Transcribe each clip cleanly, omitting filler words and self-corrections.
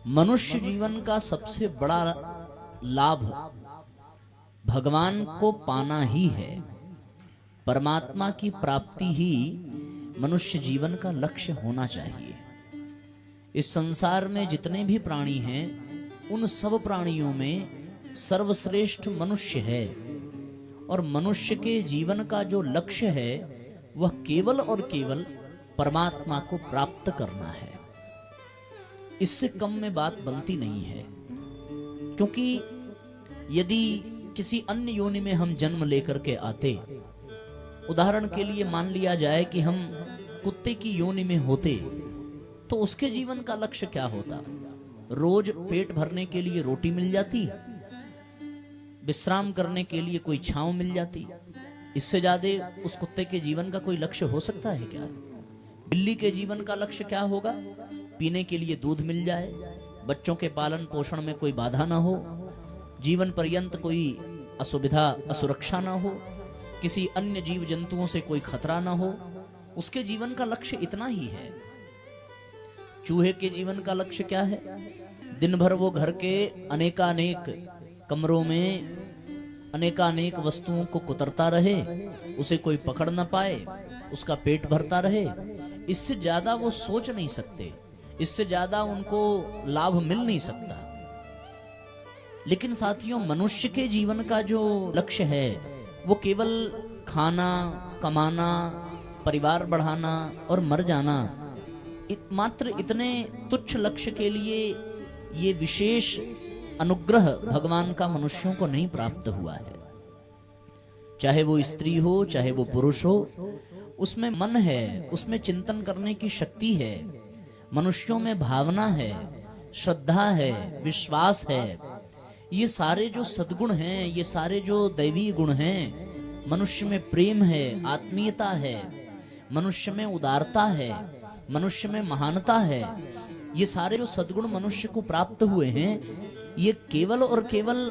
मनुष्य जीवन का सबसे बड़ा लाभ भगवान को पाना ही है। परमात्मा की प्राप्ति ही मनुष्य जीवन का लक्ष्य होना चाहिए। इस संसार में जितने भी प्राणी हैं, उन सब प्राणियों में सर्वश्रेष्ठ मनुष्य है, और मनुष्य के जीवन का जो लक्ष्य है वह केवल और केवल परमात्मा को प्राप्त करना है। इससे कम में बात बनती नहीं है, क्योंकि यदि किसी अन्य योनि में हम जन्म लेकर के आते, उदाहरण के लिए मान लिया जाए कि हम कुत्ते की योनि में होते, तो उसके जीवन का लक्ष्य क्या होता? रोज पेट भरने के लिए रोटी मिल जाती, विश्राम करने के लिए कोई छांव मिल जाती। इससे ज्यादा उस कुत्ते के जीवन का कोई लक्ष्य हो सकता है क्या? बिल्ली के जीवन का लक्ष्य क्या होगा? पीने के लिए दूध मिल जाए, बच्चों के पालन पोषण में कोई बाधा ना हो, जीवन पर्यंत कोई असुविधा असुरक्षा ना हो, किसी अन्य जीव जंतुओं से कोई खतरा ना हो। उसके जीवन का लक्ष्य इतना ही है। चूहे के जीवन का लक्ष्य क्या है? दिन भर वो घर के अनेकानेक कमरों में अनेकानेक वस्तुओं को कुतरता रहे, उसे कोई पकड़ न पाए, उसका पेट भरता रहे। इससे ज्यादा वो सोच नहीं सकते, इससे ज्यादा उनको लाभ मिल नहीं सकता। लेकिन साथियों, मनुष्य के जीवन का जो लक्ष्य है वो केवल खाना, कमाना, परिवार बढ़ाना और मर जाना, मात्र इतने तुच्छ लक्ष्य के लिए ये विशेष अनुग्रह भगवान का मनुष्यों को नहीं प्राप्त हुआ है। चाहे वो स्त्री हो, चाहे वो पुरुष हो, उसमें मन है, उसमें चिंतन करने की शक्ति है, मनुष्यों में भावना है, श्रद्धा है, विश्वास है। ये सारे जो सद्गुण हैं, ये सारे जो दैवी गुण हैं, मनुष्य में प्रेम है, आत्मीयता है, मनुष्य में उदारता है, मनुष्य में महानता है। ये सारे जो सद्गुण मनुष्य को प्राप्त हुए हैं, ये केवल और केवल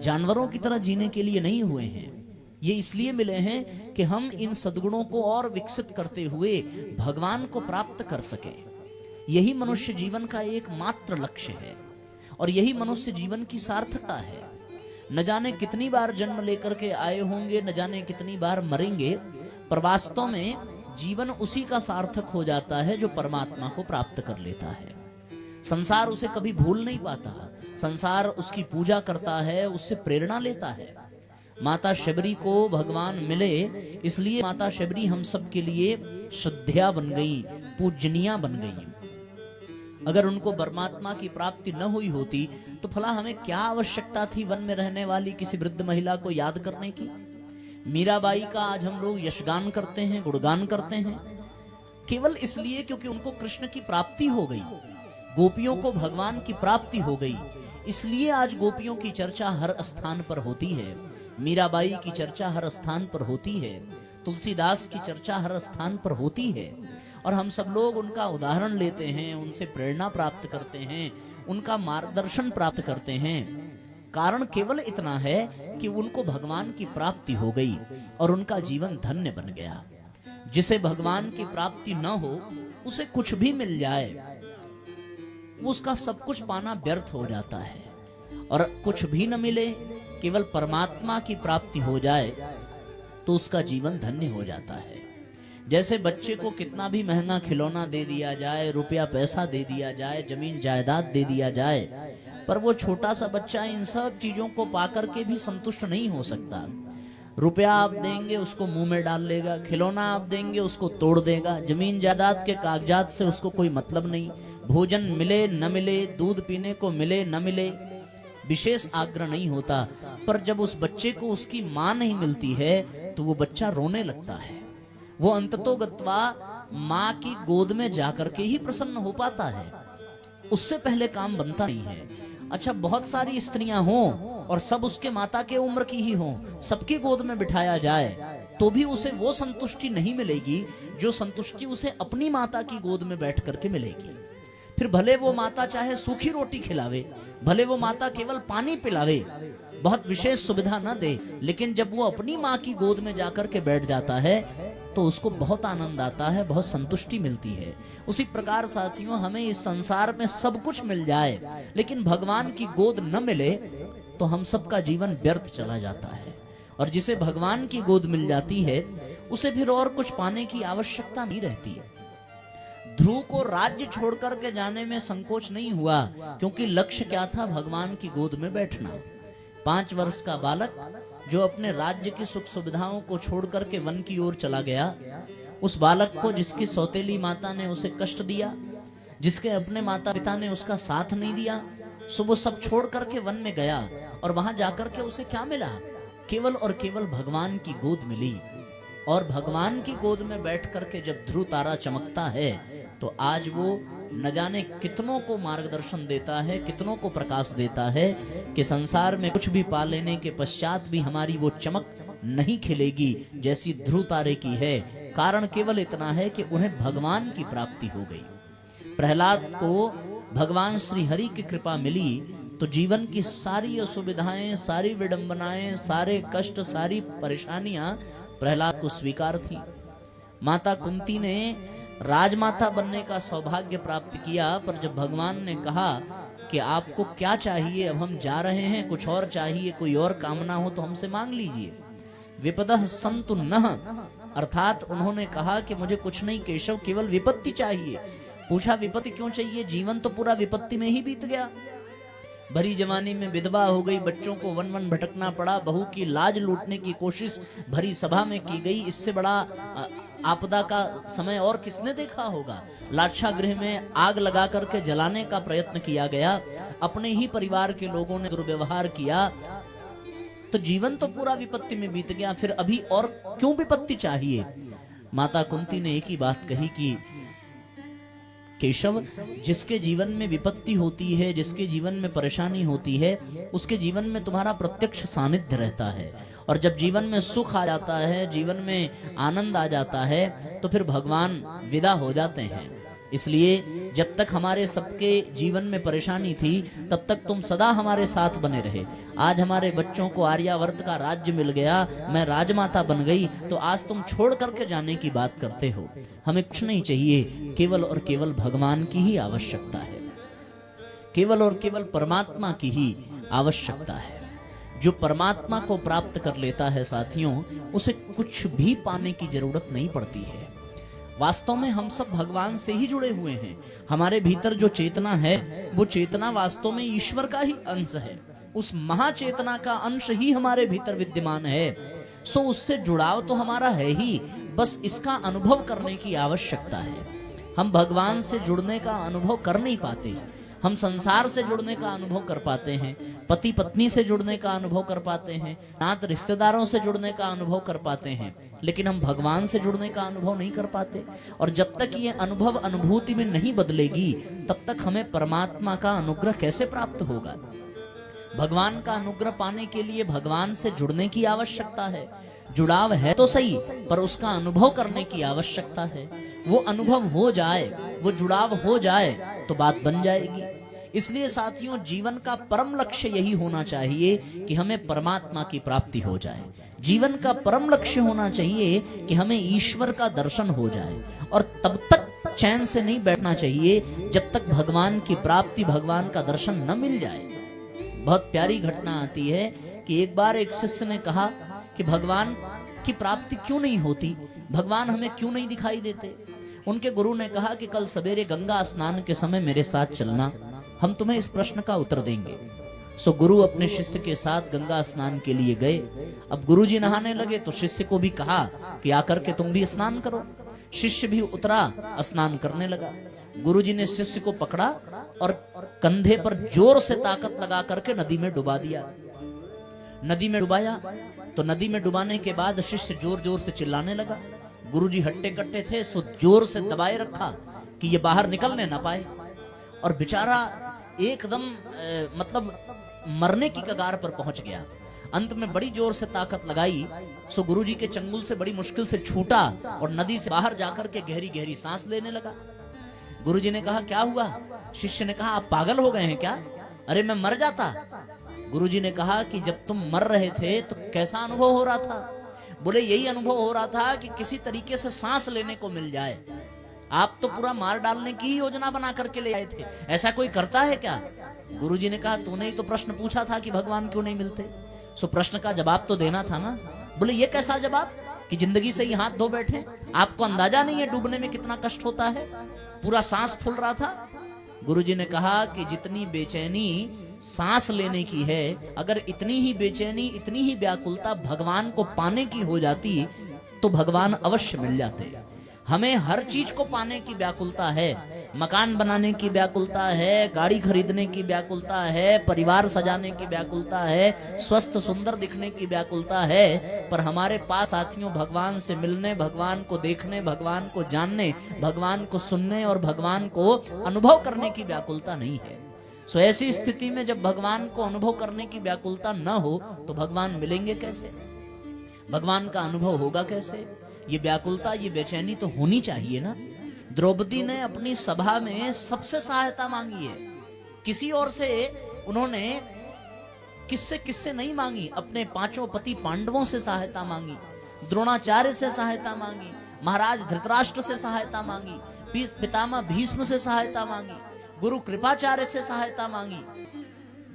जानवरों की तरह जीने के लिए नहीं हुए हैं। ये इसलिए मिले हैं कि हम इन सद्गुणों को और विकसित करते हुए भगवान को प्राप्त कर सके। यही मनुष्य जीवन का एकमात्र लक्ष्य है, और यही मनुष्य जीवन की सार्थकता है। न जाने कितनी बार जन्म लेकर के आए होंगे, न जाने कितनी बार मरेंगे, पर वास्तव में जीवन उसी का सार्थक हो जाता है जो परमात्मा को प्राप्त कर लेता है। संसार उसे कभी भूल नहीं पाता, संसार उसकी पूजा करता है, उससे प्रेरणा लेता है। माता शबरी को भगवान मिले, इसलिए माता शबरी हम सब के लिए श्रद्धेया बन गई, पूजनीया बन गई। अगर उनको परमात्मा की प्राप्ति न हुई होती तो भला हमें क्या आवश्यकता थी वन में रहने वाली किसी वृद्ध महिला को याद करने की? मीराबाई का आज हम लोग यशगान करते हैं, गुणगान करते हैं, केवल इसलिए क्योंकि उनको कृष्ण की प्राप्ति हो गई, गोपियों को भगवान की प्राप्ति हो गई। इसलिए आज गोपियों की चर्चा हर स्थान पर होती है, मीराबाई की चर्चा हर स्थान पर होती है, तुलसीदास की चर्चा हर स्थान पर होती है, और हम सब लोग उनका उदाहरण लेते हैं, उनसे प्रेरणा प्राप्त करते हैं, उनका मार्गदर्शन प्राप्त करते हैं। कारण केवल इतना है कि उनको भगवान की प्राप्ति हो गई और उनका जीवन धन्य बन गया। जिसे भगवान की प्राप्ति न हो, उसे कुछ भी मिल जाए, उसका सब कुछ पाना व्यर्थ हो जाता है। और कुछ भी न मिले, केवल परमात्मा की प्राप्ति हो जाए तो उसका जीवन धन्य हो जाता है। जैसे बच्चे को कितना भी महंगा खिलौना दे दिया जाए, रुपया पैसा दे दिया जाए, जमीन जायदाद दे दिया जाए, पर वो छोटा सा बच्चा इन सब चीजों को पाकर के भी संतुष्ट नहीं हो सकता। रुपया आप देंगे, उसको मुंह में डाल लेगा, खिलौना आप देंगे, उसको तोड़ देगा, जमीन जायदाद के कागजात से उसको कोई मतलब नहीं, भोजन मिले न मिले, दूध पीने को मिले न मिले, विशेष आग्रह नहीं होता। पर जब उस बच्चे को उसकी माँ नहीं मिलती है तो वो बच्चा रोने लगता है। वो अंततोगत्वा माँ की गोद में जाकर के ही प्रसन्न हो पाता है, उससे पहले काम बनता नहीं है। अच्छा, बहुत सारी स्त्रियां हों और सब उसके माता के उम्र की ही हों, सबकी गोद में बिठाया जाए तो भी उसे वो संतुष्टि नहीं मिलेगी जो संतुष्टि उसे अपनी माता की गोद में बैठ करके मिलेगी। फिर भले वो माता चाहे सूखी रोटी खिलावे, भले वो माता केवल पानी पिलावे, बहुत विशेष सुविधा न दे, लेकिन जब वो अपनी माँ की गोद में जाकर के बैठ जाता है तो उसको बहुत आनंद आता है, बहुत संतुष्टि मिलती है। उसी प्रकार साथियों, हमें इस संसार में सब कुछ मिल जाए लेकिन भगवान की गोद न मिले तो हम सबका जीवन व्यर्थ चला जाता है। और जिसे भगवान की गोद मिल जाती है उसे फिर और कुछ पाने की आवश्यकता नहीं रहती है। ध्रुव को राज्य छोड़कर के जाने में संकोच नहीं हुआ, क्योंकि लक्ष्य क्या था? भगवान की गोद में बैठना। 5 वर्ष का बालक जो अपने राज्य की सुख सुविधाओं को छोड़कर के वन की ओर चला गया, उस बालक को जिसकी सौतेली माता ने उसे कष्ट दिया, जिसके अपने माता पिता ने उसका साथ नहीं दिया, सो वो सब छोड़ करके वन में गया और वहां जाकर के उसे क्या मिला? केवल और केवल भगवान की गोद मिली। और भगवान की गोद में बैठ करके जब ध्रुव तारा चमकता है तो आज वो न जाने कितनों को मार्गदर्शन देता है, कितनों को प्रकाश देता है कि संसार में कुछ भी पा लेने के पश्चात भी हमारी वो चमक नहीं खिलेगी जैसी ध्रुव तारे की है। कारण केवल इतना है कि उन्हें भगवान की प्राप्ति हो गई। प्रहलाद को भगवान श्री हरि की कृपा मिली तो जीवन की सारी असुविधाएं, सारी विडंबनाएं, सारे कष्ट, सारी परेशानियां प्रहलाद को स्वीकार थी। माता कुंती ने राजमाता बनने का सौभाग्य प्राप्त किया, पर जब भगवान ने कहा कि आपको क्या चाहिए, अब हम जा रहे हैं, कुछ और चाहिए, कोई और कामना हो तो हमसे मांग लीजिए। विपदः सन्तु नः, अर्थात उन्होंने कहा कि मुझे कुछ नहीं केशव, केवल विपत्ति चाहिए। पूछा विपत्ति क्यों चाहिए? जीवन तो पूरा विपत्ति में ही बीत गया। भरी जवानी में विधवा हो गई, बच्चों को वन वन भटकना पड़ा, बहू की लाज लूटने की कोशिश भरी सभा में की गई। इससे बड़ा आपदा का समय और किसने देखा होगा? लाक्षागृह में आग लगा करके जलाने का प्रयत्न किया गया, अपने ही परिवार के लोगों ने दुर्व्यवहार किया, तो जीवन तो पूरा विपत्ति में बीत गया, फिर अभी और क्यों विपत्ति चाहिए? माता कुंती ने एक ही बात कही कि केशव, जिसके जीवन में विपत्ति होती है, जिसके जीवन में परेशानी होती है, उसके जीवन में तुम्हारा प्रत्यक्ष सानिध्य रहता है। और जब जीवन में सुख आ जाता है, जीवन में आनंद आ जाता है, तो फिर भगवान विदा हो जाते हैं। इसलिए जब तक हमारे सबके जीवन में परेशानी थी तब तक तुम सदा हमारे साथ बने रहे। आज हमारे बच्चों को आर्यावर्त का राज्य मिल गया, मैं राजमाता बन गई, तो आज तुम छोड़ करके जाने की बात करते हो। हमें कुछ नहीं चाहिए, केवल और केवल भगवान की ही आवश्यकता है, केवल और केवल परमात्मा की ही आवश्यकता है। जो परमात्मा को प्राप्त कर लेता है साथियों, उसे कुछ भी पाने की जरूरत नहीं पड़ती है। वास्तव में हम सब भगवान से ही जुड़े हुए हैं। हमारे भीतर जो चेतना है वो चेतना वास्तव में ईश्वर का ही अंश है। उस महाचेतना का अंश ही हमारे भीतर विद्यमान है। सो उससे जुड़ाव तो हमारा है ही, बस इसका अनुभव करने की आवश्यकता है। हम भगवान से जुड़ने का अनुभव कर नहीं पाते। हम संसार से जुड़ने का अनुभव कर पाते हैं, पति पत्नी से जुड़ने का अनुभव कर पाते हैं, नात रिश्तेदारों से जुड़ने का अनुभव कर पाते हैं, लेकिन हम भगवान से जुड़ने का अनुभव नहीं कर पाते। और जब तक ये अनुभव अनुभूति में नहीं बदलेगी तब तक हमें परमात्मा का अनुग्रह कैसे प्राप्त होगा? भगवान का अनुग्रह पाने के लिए भगवान से जुड़ने की आवश्यकता है। जुड़ाव है तो सही, पर उसका अनुभव करने की आवश्यकता है। वो अनुभव हो जाए, वो जुड़ाव हो जाए तो बात बन जाएगी। इसलिए साथियों, जीवन का परम लक्ष्य यही होना चाहिए कि हमें परमात्मा की प्राप्ति हो जाए। जीवन का परम लक्ष्य होना चाहिए कि हमें ईश्वर का दर्शन हो जाए। और तब तक चैन से नहीं बैठना चाहिए जब तक भगवान की प्राप्ति, भगवान का दर्शन न मिल जाए। बहुत प्यारी घटना आती है कि एक बार एक शिष्य ने कहा कि भगवान की प्राप्ति क्यों नहीं होती, भगवान हमें क्यों नहीं दिखाई देते? उनके गुरु ने कहा कि कल सवेरे गंगा स्नान के समय मेरे साथ चलना, हम तुम्हें इस प्रश्न का उत्तर देंगे। सो गुरु अपने शिष्य के साथ गंगा स्नान के लिए गए। अब गुरुजी नहाने लगे तो शिष्य को भी कहा कि आकर के तुम भी स्नान करो। शिष्य भी उतरा, स्नान करने लगा। गुरुजी ने शिष्य को पकड़ा और कंधे पर जोर से ताकत लगा करके नदी में डुबा दिया। नदी में डुबाया तो नदी में डुबाने के बाद शिष्य जोर जोर से चिल्लाने लगा। गुरुजी हट्टे कट्टे थे, सो जोर से दबाए रखा कि ये बाहर निकलने ना पाए। और बेचारा एकदम मतलब मरने की कगार पर पहुंच गया। अंत में बड़ी जोर से ताकत लगाई, सो गुरुजी के चंगुल से बड़ी मुश्किल से छूटा और नदी से बाहर जाकर के गहरी गहरी सांस लेने लगा। गुरुजी ने कहा क्या हुआ? शिष्य ने कहा आप पागल हो गए हैं क्या? अरे मैं मर जाता। गुरुजी ने कहा कि जब तुम मर रहे थे तो कैसा अनुभव हो रहा था? बोले यही अनुभव हो रहा था कि किसी तरीके से सांस लेने को मिल जाए। आप तो पूरा मार डालने की ही योजना बना करके ले आए थे, ऐसा कोई करता है क्या? गुरुजी ने कहा तूने ही तो प्रश्न पूछा था कि भगवान क्यों नहीं मिलते, सो प्रश्न का जवाब तो देना था ना। बोले ये कैसा जवाब कि जिंदगी से ही हाथ धो बैठे, आपको अंदाजा नहीं है डूबने में कितना कष्ट होता है, पूरा सांस फूल रहा था। गुरुजी ने कहा कि जितनी बेचैनी सांस लेने की है, अगर इतनी ही बेचैनी, इतनी ही व्याकुलता भगवान को पाने की हो जाती तो भगवान अवश्य मिल जाते। हमें हर चीज को पाने की व्याकुलता है, मकान बनाने की व्याकुलता है, गाड़ी खरीदने की व्याकुलता है, परिवार सजाने की व्याकुलता है, स्वस्थ सुंदर दिखने की व्याकुलता है, पर हमारे पास साथियों भगवान से मिलने, भगवान को देखने, भगवान को जानने, भगवान को सुनने और भगवान को अनुभव करने की व्याकुलता नहीं है। सो ऐसी स्थिति में जब भगवान को अनुभव करने की व्याकुलता न हो तो भगवान मिलेंगे कैसे, भगवान का अनुभव होगा कैसे? ये व्याकुलता, ये बेचैनी तो होनी चाहिए ना। द्रौपदी ने अपनी सभा में सबसे सहायता मांगी है, किसी और से उन्होंने किससे नहीं मांगी, अपने पांचों पति पांडवों से सहायता मांगी, द्रोणाचार्य से सहायता मांगी, महाराज धृतराष्ट्र से सहायता मांगी, पितामह भीष्म से सहायता मांगी, गुरु कृपाचार्य से सहायता मांगी।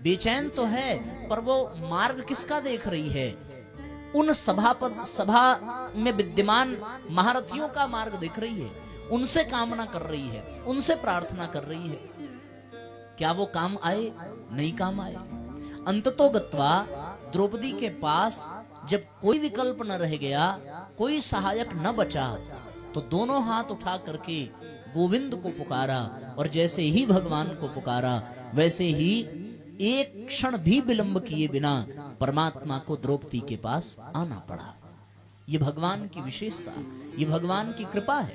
बेचैन तो है, पर वो मार्ग किसका देख रही है? उन सभा में विद्यमान महारथियों का मार्ग देख रही है, उनसे कामना कर रही है, उनसे प्रार्थना कर रही है। क्या वो काम आए? नहीं काम आए। अंततो गत्वा द्रौपदी के पास जब कोई विकल्प न रह गया, कोई सहायक न बचा, तो दोनों हाथ उठा करके गोविंद को पुकारा, और जैसे ही भगवान को पुकारा वैसे ही एक क्षण भी विलंब किए बिना परमात्मा को द्रौपदी के पास आना पड़ा। ये भगवान की विशेषता, ये भगवान की कृपा है।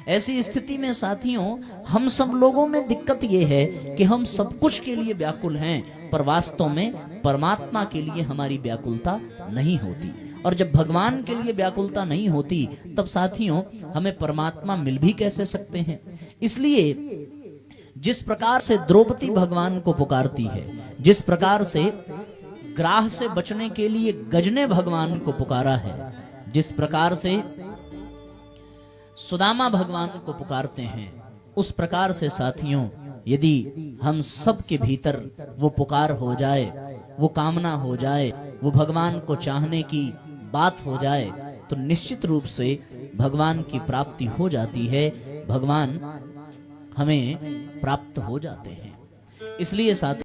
ऐसी स्थिति में साथियों हम सब लोगों में दिक्कत ये है कि हम सब कुछ के लिए व्याकुल हैं, पर वास्तव में परमात्मा के लिए हमारी व्याकुलता नहीं होती। और जब भगवान के लिए व्याकुलता नहीं होती तब साथियों हमें परमात्मा मिल भी कैसे सकते हैं। इसलिए जिस प्रकार से द्रौपदी भगवान को पुकारती है, जिस प्रकार से ग्राह से बचने के लिए गज ने भगवान को पुकारा है, जिस प्रकार से सुदामा भगवान को पुकारते हैं, उस प्रकार से साथियों यदि हम सब के भीतर वो पुकार हो जाए, वो कामना हो जाए, वो भगवान को चाहने की बात हो जाए, तो निश्चित रूप से भगवान की प्राप्ति हो जाती है, भगवान हमें प्राप्त हो जाते हैं। इसलिए साथ